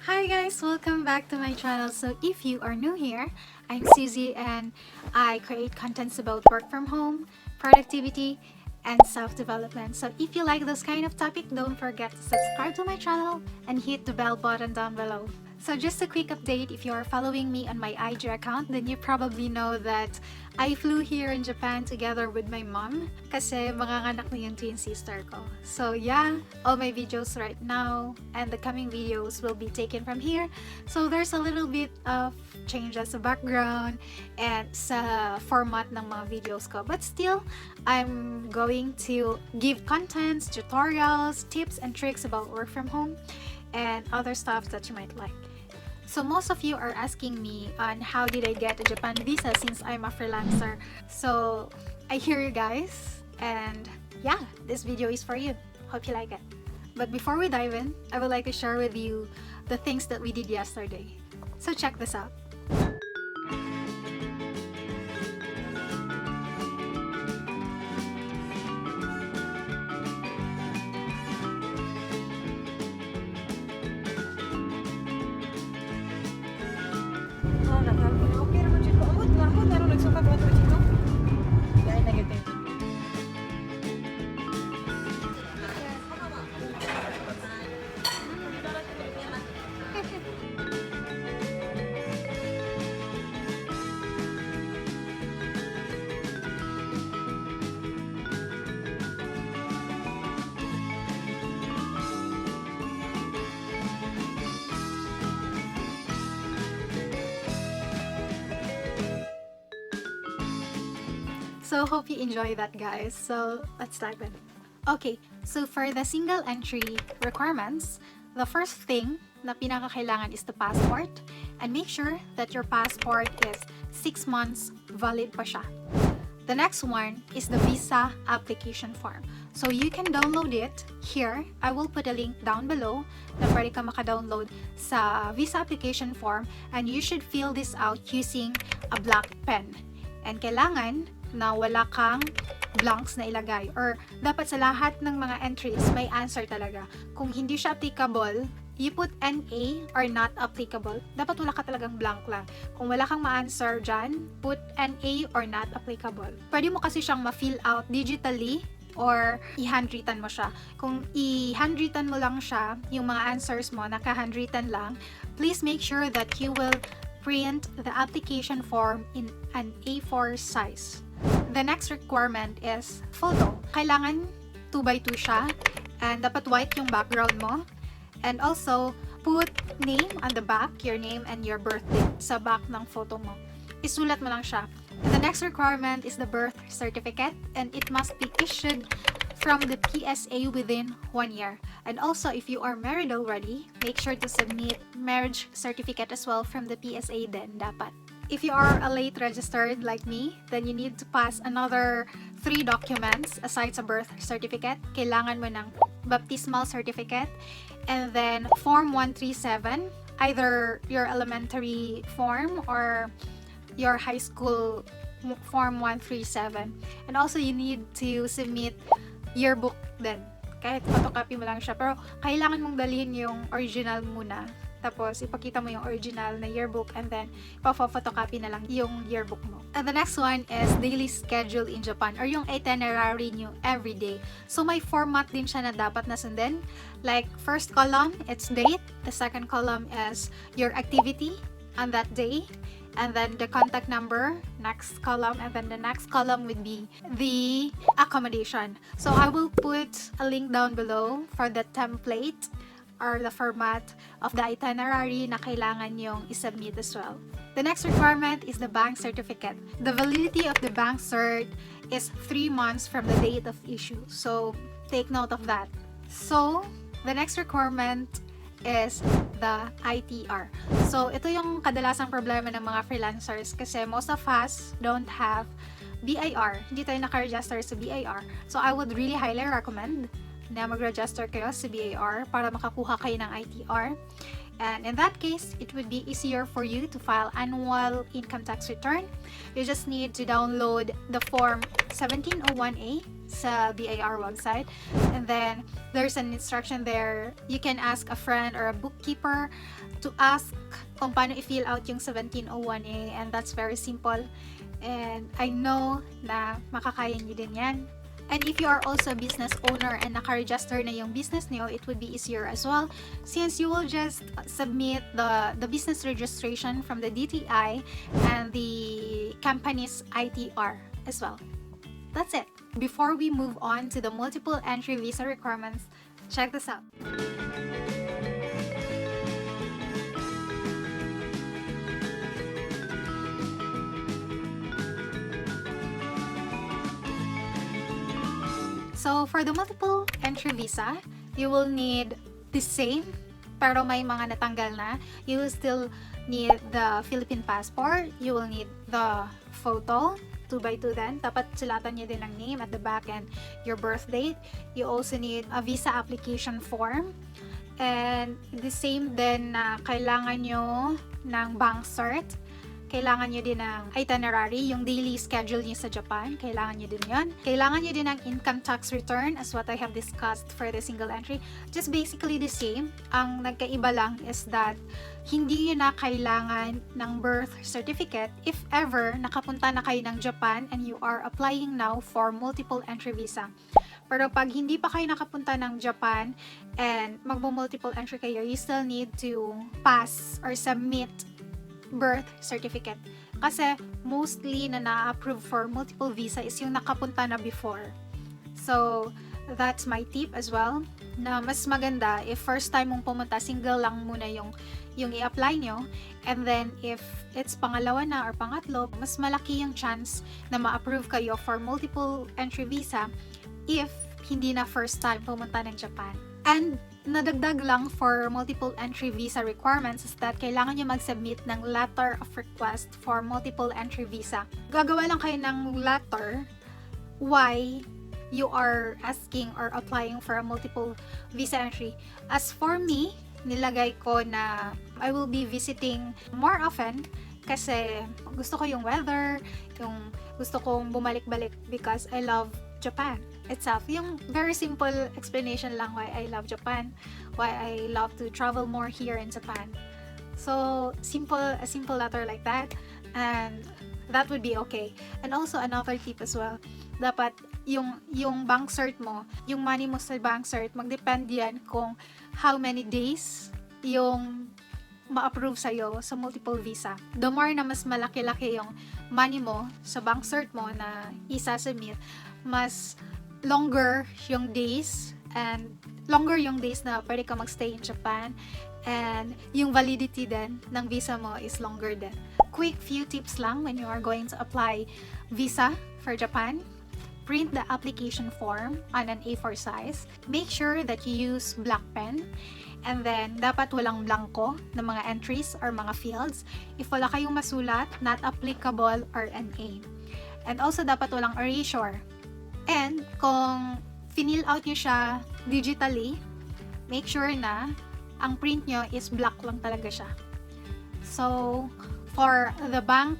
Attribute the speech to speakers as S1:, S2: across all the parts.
S1: Hi guys, welcome back to my channel. So if you are new here, I'm Suzie and I create contents about work from home, productivity, and self-development. So if you like this kind of topic, don't forget to subscribe to my channel and hit the bell button down below. So just a quick update, if you are following me on my IG account, then you probably know that I flew here in Japan together with my mom kasi manganganak na yung twin sister ko. So yeah, all my videos right now and the coming videos will be taken from here. So there's a little bit of changes sa background and sa format ng mga videos ko. But still, I'm going to give contents, tutorials, tips and tricks about work from home and other stuff that you might like. So most of you are asking me on how did I get a Japan visa since I'm a freelancer. So I hear you guys and yeah, this video is for you. Hope you like it. But before we dive in, I would like to share with you the things that we did yesterday. So check this out.
S2: Okay naman dito. Amot na ako. Naroon nagsukat mo ito dito. Dahil negative.
S1: So hope you enjoy that guys. So let's dive in. Okay, so for the single entry requirements, the first thing na pinakakailangan is the passport and make sure that your passport is 6 months valid pa siya. The next one is the visa application form. So you can download it here. I will put a link down below na pwede ka maka-download sa visa application form and you should fill this out using a black pen. And kailangan na wala kang blanks na ilagay or dapat sa lahat ng mga entries may answer talaga. Kung hindi siya applicable, you put NA or not applicable. Dapat wala ka talagang blank lang. Kung wala kang ma-answer dyan, put NA or not applicable. Pwede mo kasi siyang ma-fill out digitally or i-handwritten mo siya. Kung i-handwritten mo lang siya, yung mga answers mo naka-handwritten lang, please make sure that you will print the application form in an A4 size. The next requirement is photo. Kailangan 2x2 siya and dapat white yung background mo. And also, put name on the back, your name and your birthday sa back ng photo mo. Isulat mo lang siya. And the next requirement is the birth certificate and it must be issued from the PSA within 1 year. And also, if you are married already, make sure to submit marriage certificate as well from the PSA then dapat. If you are a late registered like me, then you need to pass another 3 documents aside sa birth certificate. Kailangan mo ng baptismal certificate and then Form 137, either your elementary form or your high school Form 137. And also, you need to submit yearbook din. Kahit photocopy mo lang siya. Pero kailangan mong dalhin yung original muna. Tapos, ipakita mo yung original na yearbook and then, photocopy na lang yung yearbook mo. And the next one is daily schedule in Japan or yung itinerary nyo every day. So, may format din siya na dapat nasundin. Like, first column, it's date. The second column is your activity on that day. And then the contact number, next column, and then the next column would be the accommodation. So, I will put a link down below for the template or the format of the itinerary na kailangan yung isubmit as well. The next requirement is the bank certificate. The validity of the bank cert is 3 months from the date of issue. So, take note of that. So, the next requirement is the ITR. So, ito yung kadalasang problema ng mga freelancers kasi most of us don't have BIR. Hindi tayo naka-register sa BIR. So, I would really highly recommend na mag-register kayo sa BIR para makakuha kayo ng ITR. And in that case, it would be easier for you to file annual income tax return. You just need to download the form 1701A sa BIR website. And then, there's an instruction there. You can ask a friend or a bookkeeper to ask kung paano i-fill out yung 1701A, and that's very simple. And I know na makakaya nyo din yan. And if you are also a business owner and naka-register na yung business niyo, it would be easier as well, since you will just submit the business registration from the DTI and the company's ITR as well. That's it. Before we move on to the multiple entry visa requirements, check this out. So, for the multiple entry visa, you will need the same, pero may mga natanggal na. You will still need the Philippine passport. You will need the photo, 2x2 din. Dapat sulatan nyo din ang name at the back and your birth date. You also need a visa application form. And the same din na kailangan nyo ng bank cert. Kailangan nyo din ng itinerary, yung daily schedule nyo sa Japan. Kailangan nyo din yon. Kailangan nyo din ng income tax return, as what I have discussed for the single entry. Just basically the same. Ang nagkaiba lang is that hindi nyo na kailangan ng birth certificate if ever nakapunta na kayo ng Japan and you are applying now for multiple entry visa. Pero pag hindi pa kayo nakapunta ng Japan and magmo-multiple entry kayo, you still need to pass or submit birth certificate. Kasi mostly na na-approve for multiple visa is yung nakapunta na before. So, that's my tip as well, na mas maganda if first time mong pumunta, single lang muna yung i-apply nyo. And then, if it's pangalawa na or pangatlo, mas malaki yung chance na ma-approve kayo for multiple entry visa if hindi na first time pumunta ng Japan. And nadagdag lang for multiple entry visa requirements is that kailangan nyo mag-submit ng letter of request for multiple entry visa. Gagawa lang kayo ng letter why you are asking or applying for a multiple visa entry. As for me, nilagay ko na I will be visiting more often kasi gusto ko yung weather, yung gusto kong bumalik-balik because I love Japan itself. Yung very simple explanation lang why I love Japan, why I love to travel more here in Japan. So, a simple letter like that, and that would be okay. And also, another tip as well, dapat yung bank cert mo, yung money mo sa bank cert, magdepende yan kung how many days yung ma-approve sa'yo sa multiple visa. The more na mas malaki-laki yung money mo sa bank cert mo na isa-submit, mas longer yung days na pwede ka magstay in Japan, and yung validity din ng visa mo is longer din. Quick few tips lang when you are going to apply visa for Japan. Print the application form on an A4 size. Make sure that you use black pen. And then, dapat walang blanco na mga entries or mga fields. If wala kayong masulat, not applicable or NA. And also, dapat walang erasure. And kung fill out nyo siya digitally, make sure na ang print nyo is black lang talaga siya. So, for the bank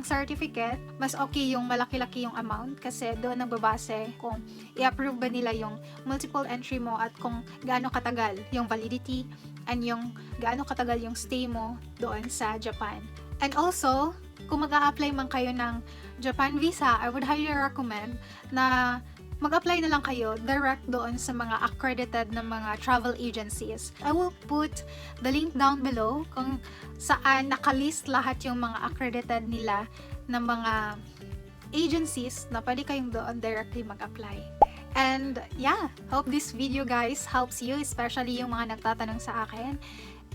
S1: certificate, mas okay yung malaki-laki yung amount kasi doon nagbabase kung i-approve ba nila yung multiple entry mo at kung gaano katagal yung validity and yung gaano katagal yung stay mo doon sa Japan. And also, kung mag-a-apply man kayo ng Japan visa, I would highly recommend na mag-apply na lang kayo direct doon sa mga accredited na mga travel agencies. I will put the link down below kung saan nakalist lahat yung mga accredited nila na mga agencies na pwede kayong doon directly mag-apply. And yeah, hope this video guys helps you, especially yung mga nagtatanong sa akin.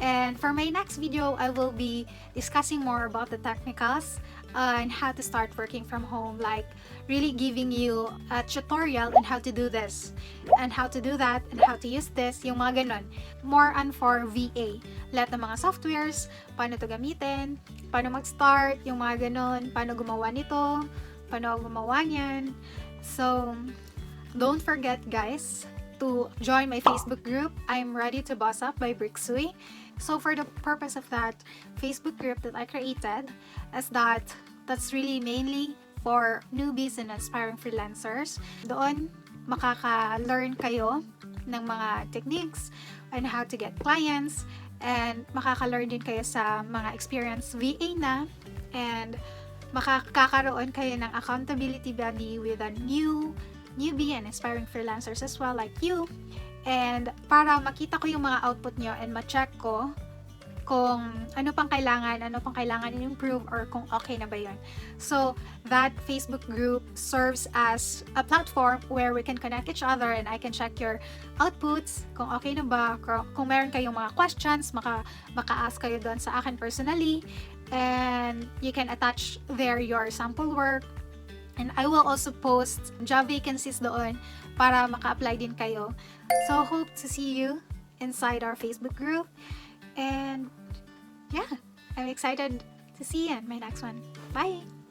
S1: And for my next video, I will be discussing more about the technicals and how to start working from home, like really giving you a tutorial on how to do this and how to do that and how to use this, yung mga ganon. More on for VA. Lahat ng mga softwares, paano to gamitin, paano mag-start, yung mga ganon, paano gumawa nito, paano gumawa niyan. So, don't forget guys to join my Facebook group, I'm Ready to Boss Up by BritxSui. So for the purpose of that Facebook group that I created, is that's really mainly for newbies and aspiring freelancers. Doon, makaka-learn kayo ng mga techniques on how to get clients, and makaka-learn din kayo sa mga experienced VA na, and makakakaroon kayo ng accountability body with a newbie and aspiring freelancers as well like you. And para makita ko yung mga output nyo and ma-check ko kung ano pang kailangan i-improve or kung okay na ba yun. So, that Facebook group serves as a platform where we can connect each other and I can check your outputs, kung okay na ba, kung meron kayong mga questions, maka-ask kayo doon sa akin personally, and you can attach there your sample work. And I will also post job vacancies doon para maka-apply din kayo. So, hope to see you inside our Facebook group. And yeah, I'm excited to see you in my next one. Bye!